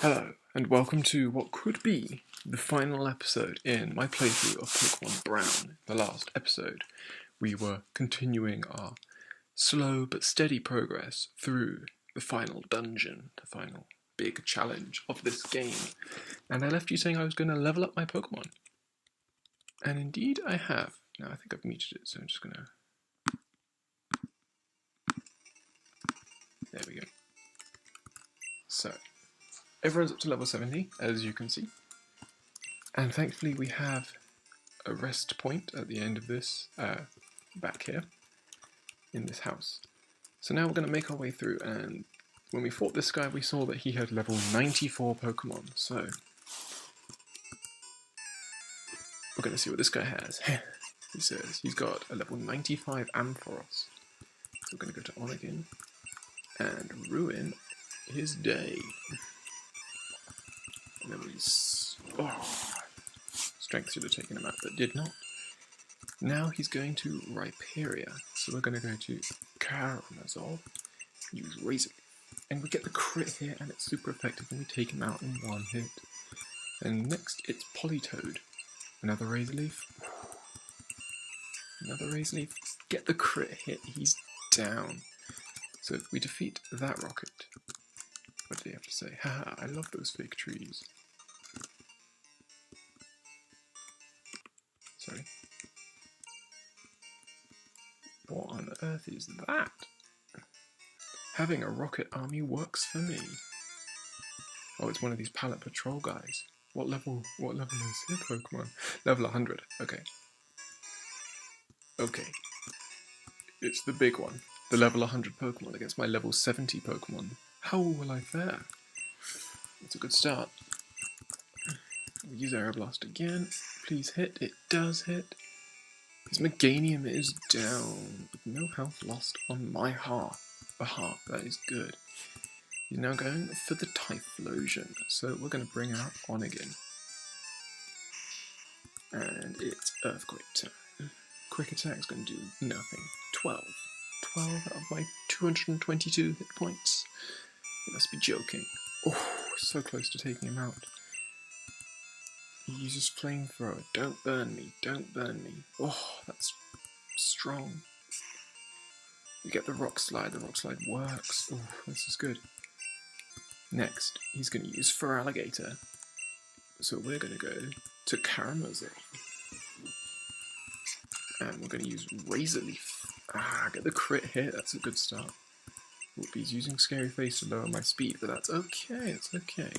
Hello, and welcome to what could be the final episode in my playthrough of Pokemon Brown. The last episode, we were continuing our slow but steady progress through the final dungeon, the final big challenge of this game. And I left you saying I was going to level up my Pokemon. And indeed I have. Now I think I've muted it, so I'm just going to... There we go. So, everyone's up to level 70, as you can see. And thankfully we have a rest point at the end of this, back here, in this house. So now we're going to make our way through, and when we fought this guy we saw that he had level 94 Pokemon, so we're going to see what this guy has. He says he's got a level 95 Ampharos. So we're going to go to Onigin and ruin his day. And then Strength should have taken him out, but did not. Now he's going to Rhyperior, so we're going to go to Karamazov, use Razor, and we get the crit here, and it's super effective, and we take him out in one hit. And next it's Politoed, another Razor Leaf, another Razor Leaf, get the crit hit, he's down. So if we defeat that rocket, what do you have to say? Haha, I love those fake trees. Sorry. What on earth is that? Having a rocket army works for me. Oh, it's one of these pallet patrol guys. What level is his Pokemon? Level 100. Okay. Okay. It's the big one. The level 100 Pokemon against my level 70 Pokemon. How will I fare? It's a good start. We'll use Aeroblast again. Please hit. It does hit. His Meganium is down, with no health lost on my behalf. That is good. He's now going for the Typhlosion, so we're going to bring out Onigin. And it's Earthquake time. Quick Attack's going to do nothing. 12 out of my 222 hit points. You must be joking. Oh, so close to taking him out. He uses Flamethrower. Don't burn me, don't burn me. Oh, that's strong. We get the Rock Slide works. Oh, this is good. Next, he's going to use Feraligatr. So we're going to go to Karamazov. And we're going to use Razor Leaf. Get the crit hit, that's a good start. Oop, he's using Scary Face to lower my speed, but that's okay, it's okay.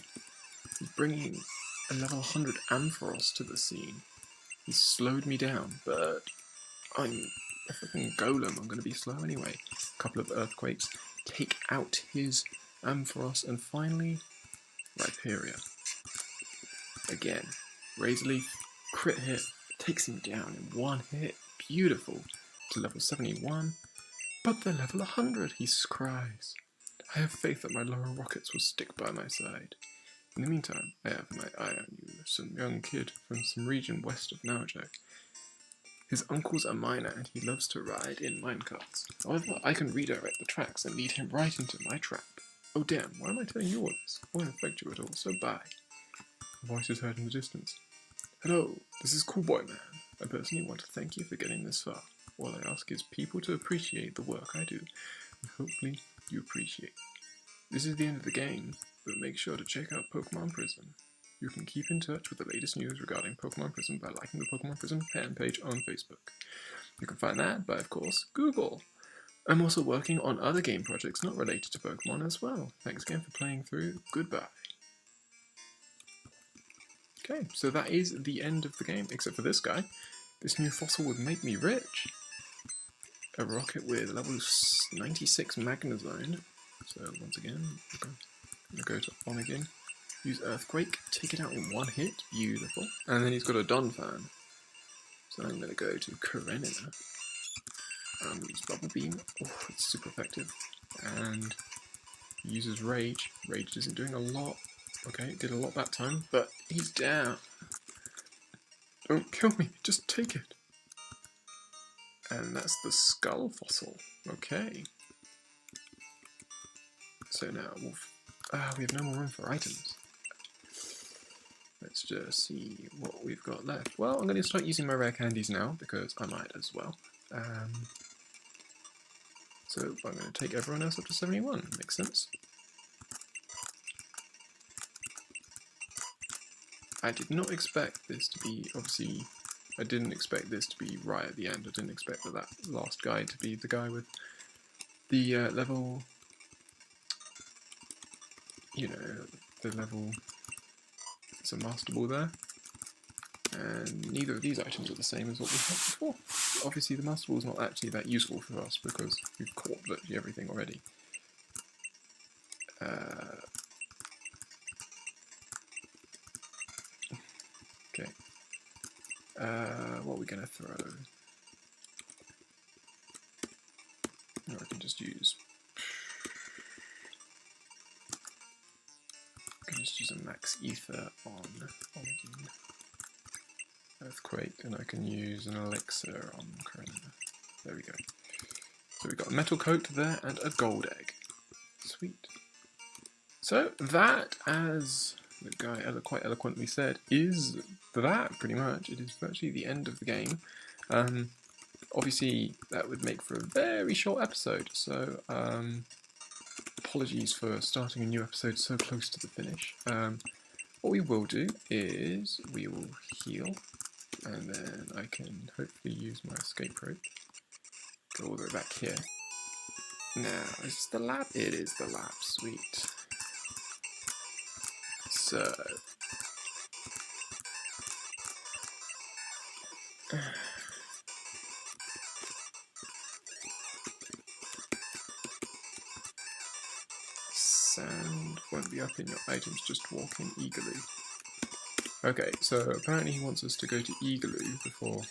He's bringing a level 100 Ampharos to the scene. He's slowed me down, but I'm a freaking golem, I'm going to be slow anyway. A couple of Earthquakes, take out his Ampharos, and finally, Rhyperior. Again, Razor Leaf, crit hit, takes him down in one hit, beautiful, to level 71, but the level 100, he cries. I have faith that my lower rockets will stick by my side. In the meantime, I have my eye on you, some young kid from some region west of Naoto. His uncle's a miner and he loves to ride in minecarts. However, I can redirect the tracks and lead him right into my trap. Oh damn, why am I telling you all this? It won't affect you at all, so bye. A voice is heard in the distance. Hello, this is Cool Boy Man. I personally want to thank you for getting this far. All I ask is people to appreciate the work I do, and hopefully you appreciate. This is the end of the game, but make sure to check out Pokemon Prism. You can keep in touch with the latest news regarding Pokemon Prism by liking the Pokemon Prism fan page on Facebook. You can find that by, of course, Google. I'm also working on other game projects not related to Pokemon as well. Thanks again for playing through. Goodbye. Okay, so that is the end of the game, except for this guy. This new fossil would make me rich. A rocket with level 96 Magnezone. So once again, I'm going to go to Onigin, use Earthquake, take it out in one hit, beautiful. And then he's got a Donphan. So I'm going to go to Karenina, use Bubble Beam, oh, it's super effective. And he uses Rage. Rage isn't doing a lot. Okay, did a lot that time, but he's down. Don't kill me, just take it. And that's the Skull Fossil. Okay. So now we have no more room for items. Let's just see what we've got left. Well, I'm going to start using my rare candies now because I might as well. So I'm going to take everyone else up to 71. Makes sense. I did not expect this to be, obviously, I didn't expect this to be right at the end. I didn't expect that last guy to be the guy with the level, you know, the level, it's a Master Ball there. And neither of these items are the same as what we had before. Obviously the Master Ball is not actually that useful for us because we've caught virtually everything already. Okay. What are we going to throw? No, I can just use... I can just use a max ether on Onigine. Earthquake, and I can use an elixir on Corona. There we go. So we've got a metal coat there and a gold egg. Sweet. So that, as the guy quite eloquently said, is that pretty much. It is virtually the end of the game. Obviously, that would make for a very short episode, so apologies for starting a new episode so close to the finish. What we will do is we will heal, and then I can hopefully use my escape rope. Go all the way back here. Now, is this the lab? It is the lab, sweet. So... Sand won't be up in your items, just walk in Eagerloo. Okay, so apparently he wants us to go to Eagerloo before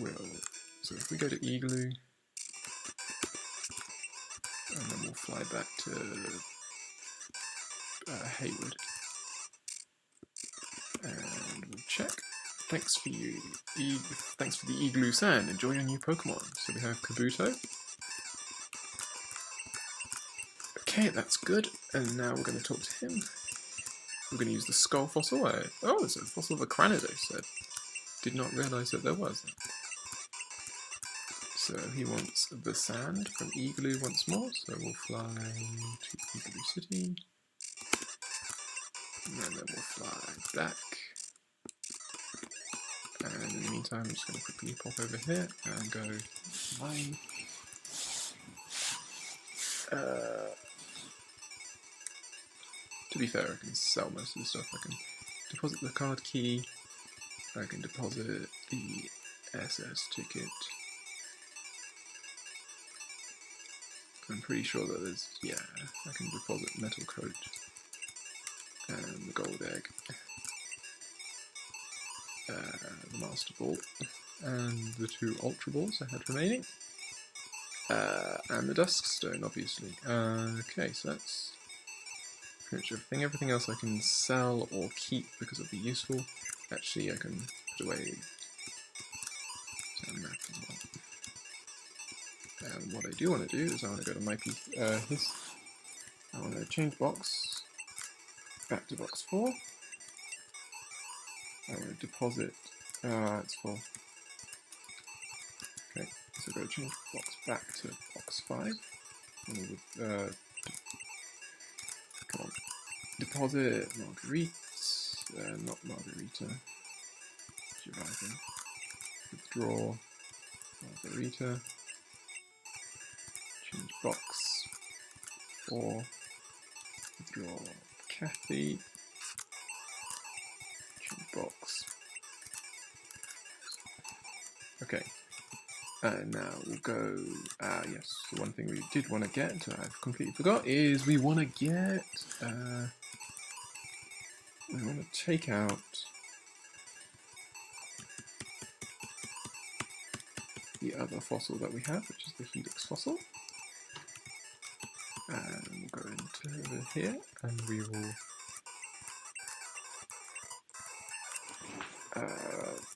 we'll... So if we go to Eagerloo, and then we'll fly back to Haywood, and we'll check. Thanks for the Eagerloo Sand. Enjoy your new Pokemon. So we have Kabuto. Okay, that's good. And now we're going to talk to him. We're going to use the Skull Fossil. Oh, there's a fossil of a Cranidos. I did not realise that there was. So he wants the sand from Eagerloo once more. So we'll fly to Eagerloo City. And then we'll fly back. And in the meantime, I'm just going to quickly pop over here and go mine. To be fair, I can sell most of the stuff. I can deposit the card key. I can deposit the SS ticket. I'm pretty sure that there's, yeah, I can deposit metal coat and the gold egg, the Master Ball, and the 2 Ultra Balls I had remaining, and the Dusk Stone, obviously. Okay, so that's pretty much everything. Everything else I can sell or keep because it'll be useful. Actually, I can put away some map as well. And what I do want to do is I want to go to my I want to change box back to box 4. I want to deposit. It's full. Okay, so go change box back to box 5. And we would, come on. Deposit Marguerite. Not Margarita. Surviving. Withdraw Margarita. Change box 4. Withdraw Kathy. Change box. Okay. Now we'll go, yes, the one thing we did want to get, I've completely forgot, is we want to get, we want to take out the other fossil that we have, which is the Helix fossil. And we'll go into here, and we will,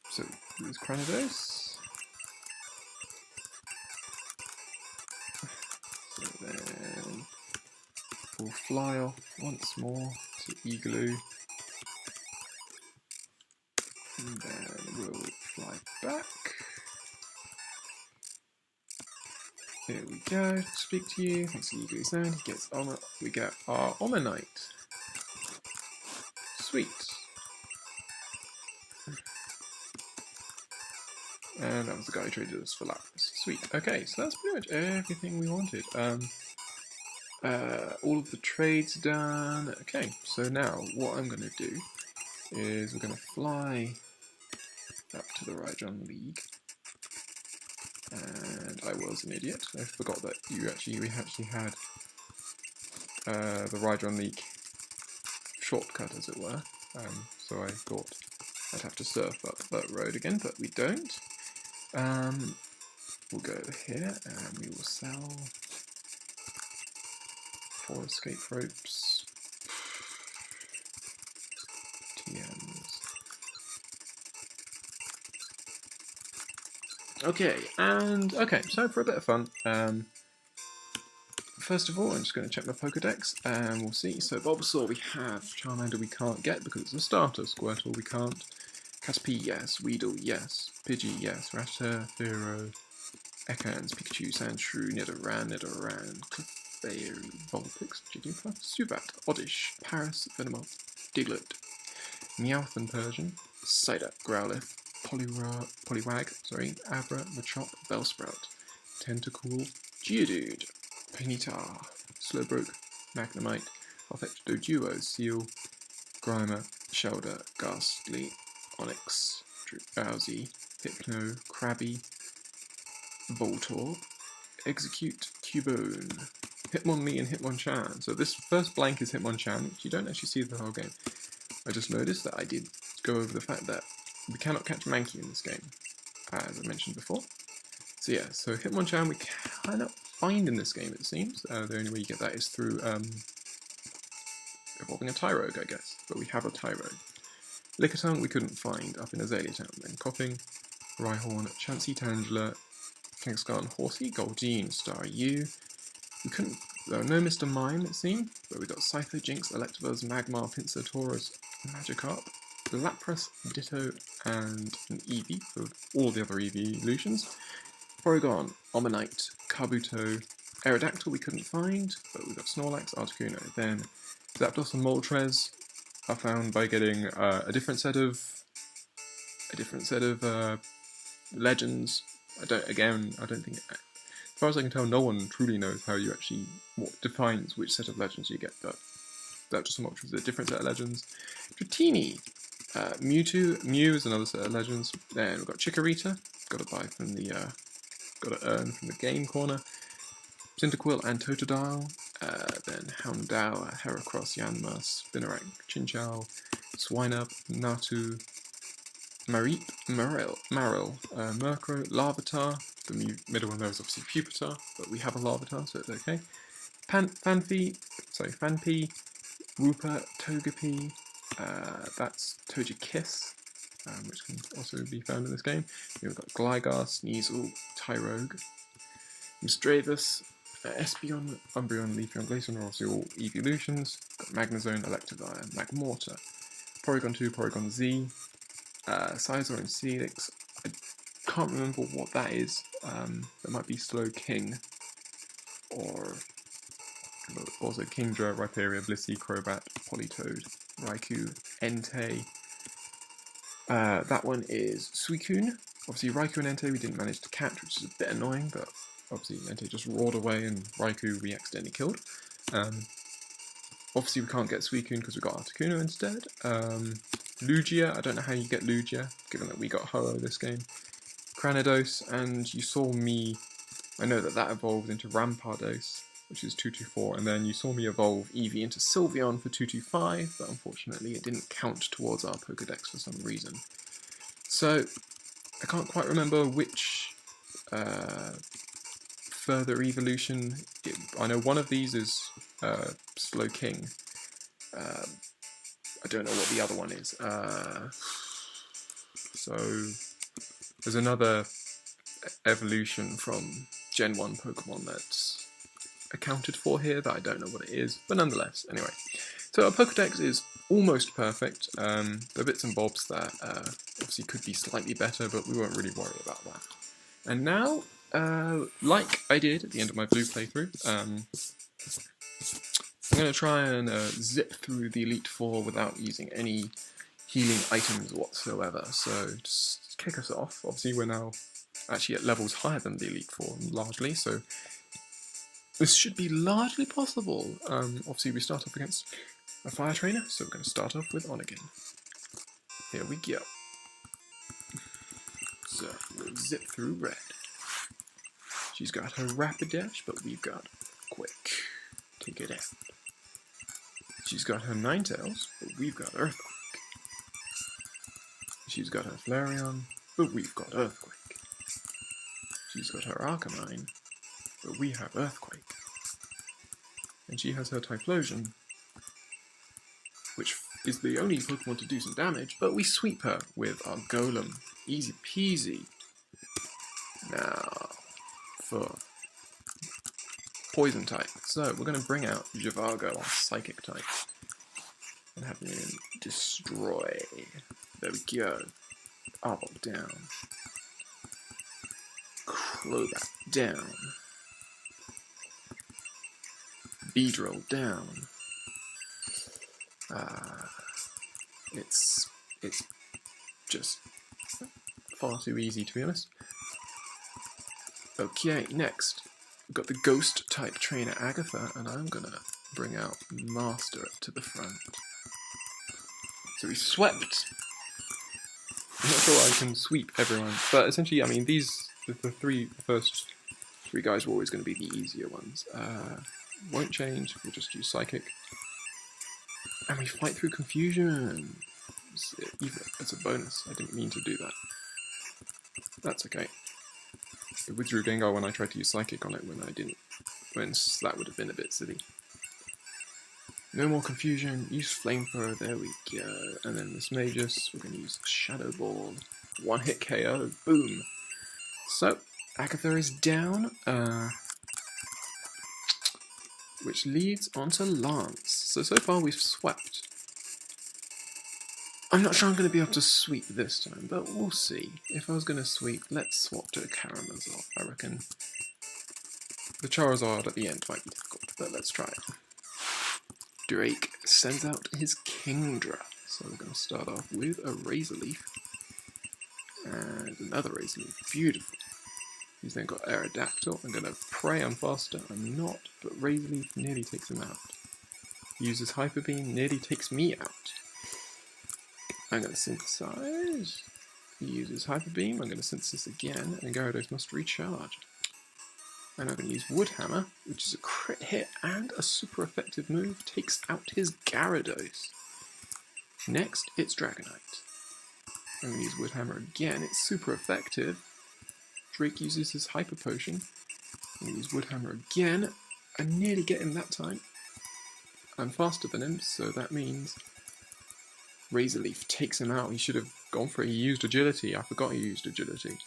so there's Cranidos. So then we'll fly off once more to Eagerloo. And then we'll fly back. Here we go. Speak to you. Thanks to Eagle Zone. He gets Omar. We get our Omanite. Sweet. And that was the guy who traded us for Lapras. Sweet. Okay, so that's pretty much everything we wanted. All of the trades done. Okay, so now what I'm going to do is we're going to fly up to the Raijon League. And I was an idiot. I forgot that we actually had the Raijon League shortcut, as it were. So I thought I'd have to surf up that road again, but we don't. We'll go over here and we will sell 4 escape ropes, TMs. Okay, so for a bit of fun, first of all, I'm just going to check my Pokedex and we'll see. So Bulbasaur we have, Charmander we can't get because it's a starter, Squirtle we can't, Caterpie yes, Weedle yes, Pidgey yes, Rattata, Fearow, Ekans, Pikachu, Sandshrew, Nidoran, Clefairy, Vulpix, Jigglypuff, Zubat, Oddish, Paras, Venomoth, Diglett, Meowth and Persian, Psyduck, Growlithe, Poliwag, Abra, Machop, Bellsprout, Tentacool, Geodude, Ponyta, Slowbroke, Magnemite, Farfetch'd, Doduo, Seal, Grimer, Shelder, Ghastly, Onix, Drowsy, Hypno, Krabby, Voltorb, Execute, Cubone, Hitmonlee and Hitmonchan. So this first blank is Hitmonchan, which you don't actually see the whole game. I just noticed that I did go over the fact that we cannot catch Mankey in this game, as I mentioned before. So yeah, so Hitmonchan we cannot find in this game, it seems. The only way you get that is through evolving a Tyrogue, I guess. But we have a Tyrogue. Lickitung we couldn't find up in Azalea Town. Then Kopping, Rhyhorn, Chansey, Tangela, Kangaskhan, Horsey, Goldeen, Staryu. We couldn't. There were no Mr. Mime, it seemed, but we got Scyther, Jinx, Electabuzz, Magmar, Pinsir, Tauros, Magikarp, Lapras, Ditto, and an Eevee for all the other evolutions. Porygon, Omanite, Kabuto, Aerodactyl we couldn't find, but we got Snorlax, Articuno. Then Zapdos and Moltres are found by getting a different set of legends. I don't think. As far as I can tell, no one truly knows what defines which set of legends you get, but Zapdos and Moltres is a different set of legends. Dratini, Mewtwo, Mew is another set of legends. Then we've got Chikorita, got to earn from the game corner. Cyndaquil and Totodile, then Houndour, Heracross, Yanma, Spinarak, Chinchou, Swinub, Natu, Mareep, Marill, Murkrow, Larvitar. The middle one there is obviously Pupitar, but we have a Larvitar, so it's okay. Fanpy, Wooper, Togepi, that's Togekiss, which can also be found in this game. We've got Gligar, Sneasel, Tyrogue, Misdreavus, Espeon, Umbreon, Leafeon, Glaceon are obviously all evolutions. Got Magnezone, Electivire, Magmortar, Porygon 2, Porygon Z, Scizor and Celix. I can't remember what that is. That might be Slowking, or also Kingdra, Rhyperior, Blissey, Crobat, Politoed, Raikou, Entei. That one is Suicune. Obviously Raikou and Entei we didn't manage to catch, which is a bit annoying, but obviously Entei just roared away and Raikou we accidentally killed. Obviously we can't get Suicune because we got Articuno instead. Lugia, I don't know how you get Lugia, given that we got Ho-Oh this game. Cranidos, and you saw me, I know that evolved into Rampardos, which is 224, and then you saw me evolve Eevee into Sylveon for 225, but unfortunately it didn't count towards our Pokedex for some reason. So, I can't quite remember which further evolution. I know one of these is Slowking. I don't know what the other one is. So there's another evolution from Gen 1 Pokemon that accounted for here that I don't know what it is, but nonetheless, anyway. So our Pokedex is almost perfect. There are bits and bobs that obviously could be slightly better, but we won't really worry about that. And now, like I did at the end of my blue playthrough, I'm going to try and zip through the Elite Four without using any healing items whatsoever. So just kick us off. Obviously we're now actually at levels higher than the Elite Four, largely, so this should be largely possible. Obviously we start off against a fire trainer, so we're going to start off with Onigin. Here we go. So we'll zip through red. She's got her Rapidash, but we've got Quick. Take it out. She's got her Ninetales, but we've got Earthquake. She's got her Flareon, but we've got Earthquake. She's got her Arcanine, but we have Earthquake. And she has her Typhlosion, which is the only Pokemon to do some damage, but we sweep her with our Golem. Easy peasy. Now, for Poison type. So, we're going to bring out Zhivago, our Psychic type, and have him destroy. There we go. Arbok down. Crobat down. Beedrill down. It's just far too easy, to be honest. Okay, next we've got the Ghost type trainer Agatha, and I'm gonna bring out Master up to the front. So we swept. I'm not sure I can sweep everyone, but essentially, I mean, the first three guys were always going to be the easier ones. Won't change. We'll just use Psychic. And we fight through Confusion. It's a bonus. I didn't mean to do that. That's okay. It withdrew Gengar when I tried to use Psychic on it when I didn't. That would have been a bit silly. No more Confusion. Use Flamethrower. There we go. And then this Magus, we're going to use Shadow Ball. One hit KO. Boom. So, Agatha is down. Which leads on to Lance. So far we've swept. I'm not sure I'm going to be able to sweep this time, but we'll see. If I was going to sweep, let's swap to a Karamazov. I reckon the Charizard at the end might be difficult, but let's try it. Drake sends out his Kingdra. So we're going to start off with a Razor Leaf. And another Razor Leaf. Beautiful. He's then got Aerodactyl. I'm going to pray I'm faster. I'm not, but Razor Leaf nearly takes him out. Uses Hyper Beam, nearly takes me out. I'm going to synthesize. He uses Hyper Beam. I'm going to synthesis again, and Gyarados must recharge. And I'm going to use Wood Hammer, which is a crit hit and a super effective move. Takes out his Gyarados. Next, it's Dragonite. I'm going to use Wood Hammer again. It's super effective. Drake uses his Hyper Potion. I'm going to use Wood Hammer again. I nearly get him that time. I'm faster than him, so that means Razor Leaf takes him out. He should have gone for it. He used Agility. I forgot he used Agility.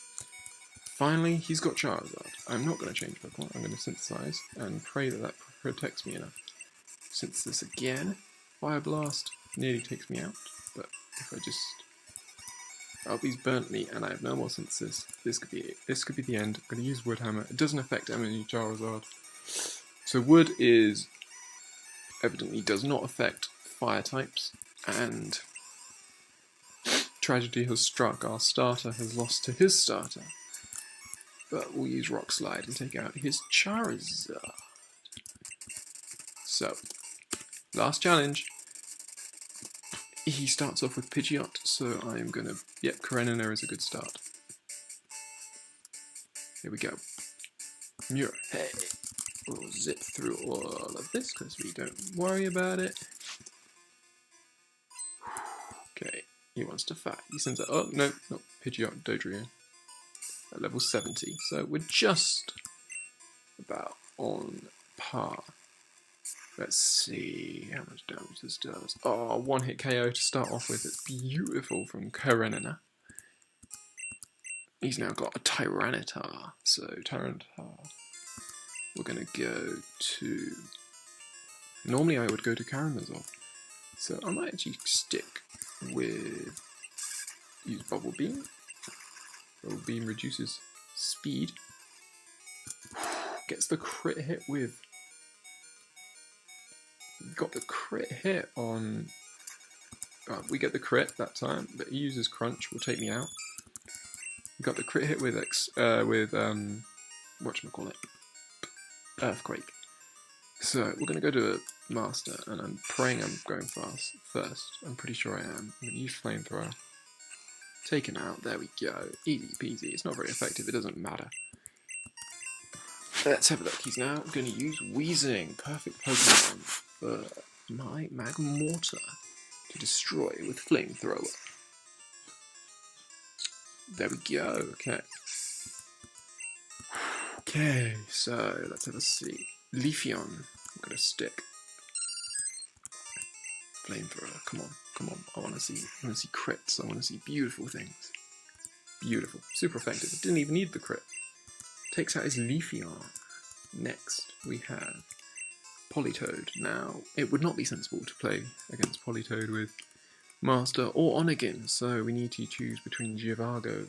Finally, he's got Charizard. I'm not going to change Pokemon. I'm going to synthesize and pray that protects me enough. Synthesis again. Fire Blast nearly takes me out, but if I just... Oh, he's burnt me, and I have no more synthesis. This could be it. This could be the end. I'm going to use Wood Hammer. It doesn't affect Emily Charizard. So Wood is... evidently does not affect fire types, and tragedy has struck. Our starter has lost to his starter. But we'll use Rock Slide and take out his Charizard. So, last challenge. He starts off with Pidgeot, so I'm gonna... Yep, Karenina is a good start. Here we go. Mura, hey! We'll zip through all of this because we don't worry about it. Okay, he wants to fight. He sends out... Oh, no, not Pidgeot, Dodrio. At level 70, so we're just about on par. Let's see how much damage this does. Oh, one hit KO to start off with. It's beautiful from Karenina. He's now got a Tyranitar, so Tyranitar we're going to go to... Normally I would go to Karamazov, so I might actually stick with... Use Bubble Beam. Bubble Beam reduces speed. Gets the crit hit with... Got the crit hit on... we get the crit that time, but he uses Crunch, will take me out. We got the crit hit with whatchamacallit? Earthquake. So we're going to go to a Master, and I'm praying I'm going fast first. I'm pretty sure I am. I'm going to use Flamethrower. Take him out, there we go. Easy peasy, it's not very effective, it doesn't matter. Let's have a look, he's now going to use Weezing. Perfect Pokemon for my Magmortar to destroy with Flamethrower. There we go, okay. Okay, so let's have a see. Leafeon, I'm gonna stick. Flamethrower, come on, come on. I wanna see crits, I wanna see beautiful things. Beautiful, super effective. It didn't even need the crit. Takes out his Leafeon. Next, we have Politoed. Now, it would not be sensible to play against Politoed with Master or Onigin, so we need to choose between Givago.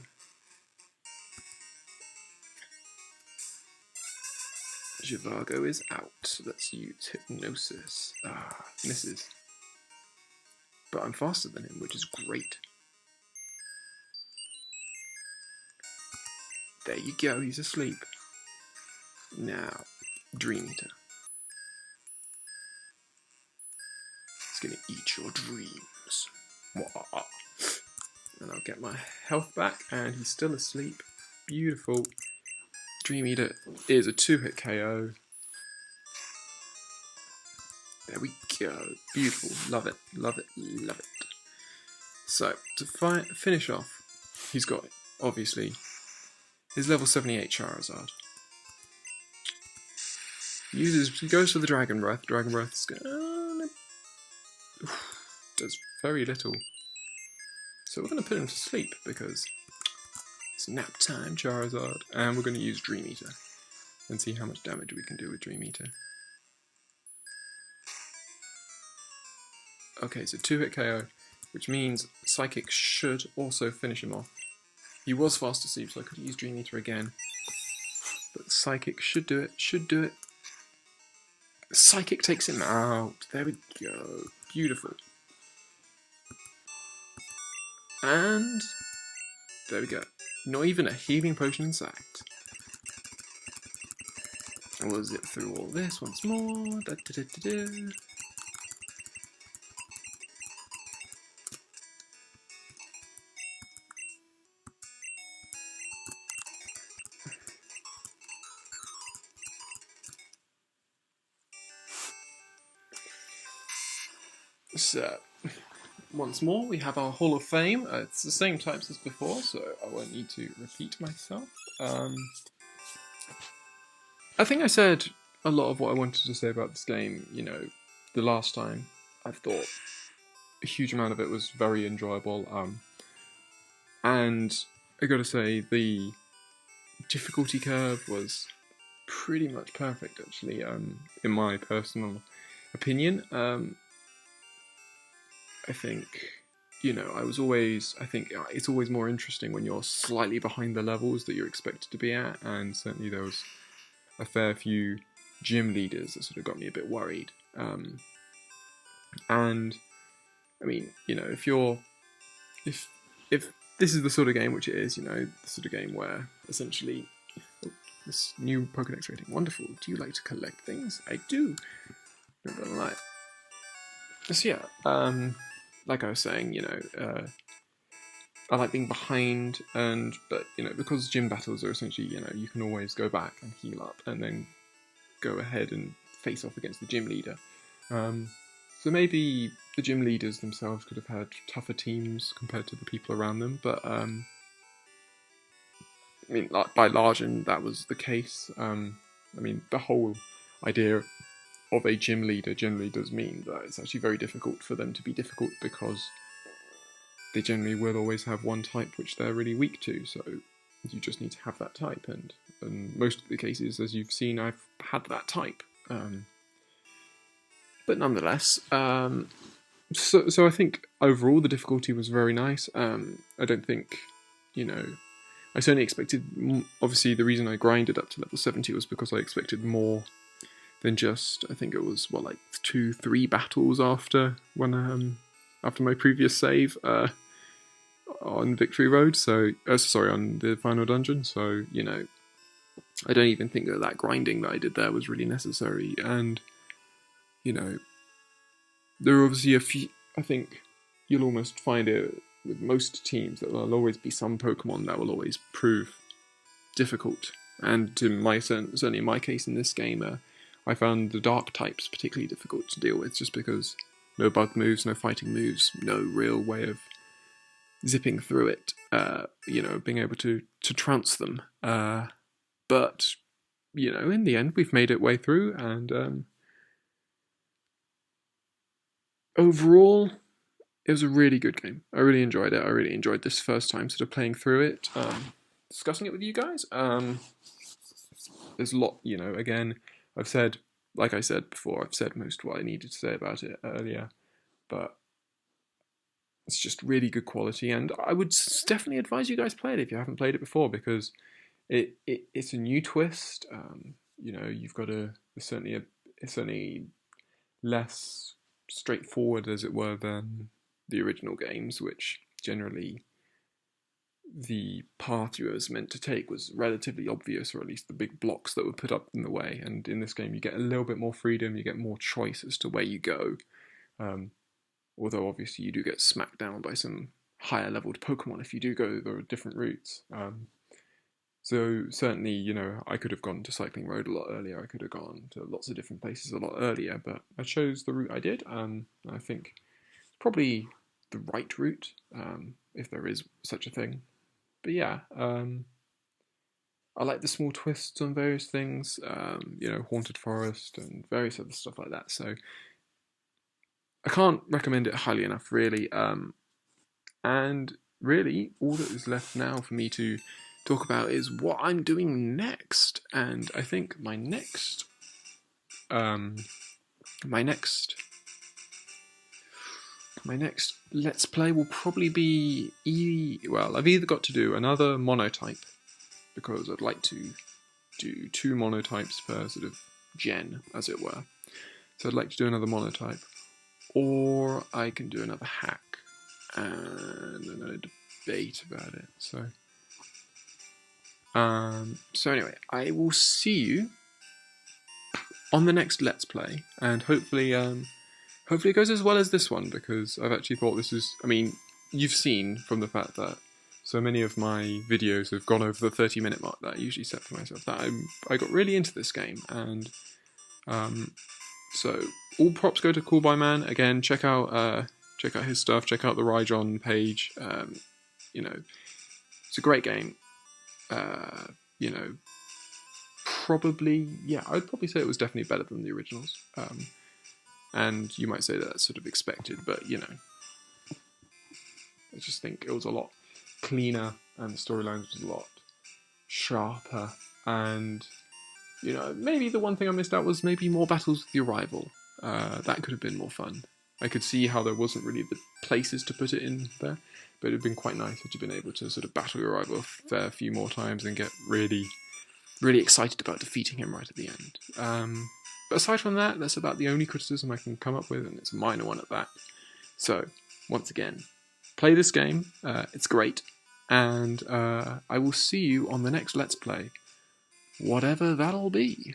Givago is out. Let's use Hypnosis. Ah, misses. But I'm faster than him, which is great. There you go, he's asleep. Now, Dream Eater. It's gonna eat your dreams. And I'll get my health back, and he's still asleep. Beautiful. Dream Eater is a 2-hit KO. There we go. Beautiful. Love it. Love it. Love it. So, to finish off, he's got, obviously, his level 78 Charizard. He goes for the Dragon Breath. Dragon Breath does very little. So we're going to put him to sleep because it's nap time, Charizard, and we're going to use Dream Eater and see how much damage we can do with Dream Eater. Okay, so 2-hit KO, which means Psychic should also finish him off. He was fast asleep, so I could use Dream Eater again. But Psychic should do it, Psychic takes him out. There we go. Beautiful. And there we go. Not even a healing potion in sight. We'll zip through all this once more. Da, da, da, da, da. So, once more, we have our Hall of Fame. It's the same types as before, so I won't need to repeat myself. I think I said a lot of what I wanted to say about this game, you know, the last time. I thought a huge amount of it was very enjoyable, and I gotta say, the difficulty curve was pretty much perfect, actually, in my personal opinion. I think, you know, I think it's always more interesting when you're slightly behind the levels that you're expected to be at, and certainly there was a fair few gym leaders that sort of got me a bit worried. And, I mean, you know, if this is the sort of game which it is, you know, the sort of game where essentially, oh, this new Pokédex rating, wonderful. Do you like to collect things? I do. Not gonna lie. So yeah, like I was saying, you know, I like being behind, but you know, because gym battles are essentially, you know, you can always go back and heal up, and then go ahead and face off against the gym leader. So maybe the gym leaders themselves could have had tougher teams compared to the people around them, but I mean, like, by large, and that was the case. I mean, the whole idea of a gym leader generally does mean that it's actually very difficult for them to be difficult, because they generally will always have one type which they're really weak to, so you just need to have that type, and in most of the cases, as you've seen, I've had that type. But nonetheless, so I think overall the difficulty was very nice. I don't think, I certainly expected. Obviously, the reason I grinded up to level 70 was because I expected more than just. I think it was 2-3 battles after after my previous save on Victory Road. So sorry, on the final dungeon. So I don't even think that grinding that I did there was really necessary. And there are obviously a few. I think you'll almost find it with most teams that there'll always be some Pokemon that will always prove difficult. And certainly in my case in this game, I found the Dark types particularly difficult to deal with, just because no bug moves, no fighting moves, no real way of zipping through it. Being able to trounce them. But in the end, we've made it way through, and overall, it was a really good game. I really enjoyed it. I really enjoyed this first time sort of playing through it, discussing it with you guys. There's a lot, again, like I said before, I've said most of what I needed to say about it earlier, but it's just really good quality, and I would definitely advise you guys play it if you haven't played it before, because it's a new twist. You've got it's certainly less straightforward, as it were, than the original games, which generally the path you was meant to take was relatively obvious, or at least the big blocks that were put up in the way. And in this game, you get a little bit more freedom, you get more choice as to where you go. Although obviously you do get smacked down by some higher leveled Pokemon if you do go the different routes. So certainly, I could have gone to Cycling Road a lot earlier. I could have gone to lots of different places a lot earlier, but I chose the route I did. I think it's probably the right route, if there is such a thing. But yeah, I like the small twists on various things, Haunted Forest and various other stuff like that. So I can't recommend it highly enough, really. And really, all that is left now for me to talk about is what I'm doing next. And I think my next Let's Play will probably be I've either got to do another monotype, because I'd like to do 2 monotypes per sort of gen, as it were. So I'd like to do another monotype, or I can do another hack, and I'm going to debate about it. So anyway, I will see you on the next Let's Play, and hopefully it goes as well as this one, because I've actually thought this is. I mean, you've seen from the fact that so many of my videos have gone over the 30-minute mark that I usually set for myself, that I got really into this game, and so all props go to Coolbyman. Again, check out his stuff, check out the Ryjon page. It's a great game. Probably, yeah, I'd probably say it was definitely better than the originals. And you might say that that's sort of expected, but I just think it was a lot cleaner, and the storyline was a lot sharper, and maybe the one thing I missed out was maybe more battles with the Arrival. That could have been more fun. I could see how there wasn't really the places to put it in there, but it'd been quite nice if you'd been able to sort of battle your Arrival a fair few more times and get really, really excited about defeating him right at the end. But aside from that, that's about the only criticism I can come up with, and it's a minor one at that. So, once again, play this game, it's great, and I will see you on the next Let's Play, whatever that'll be.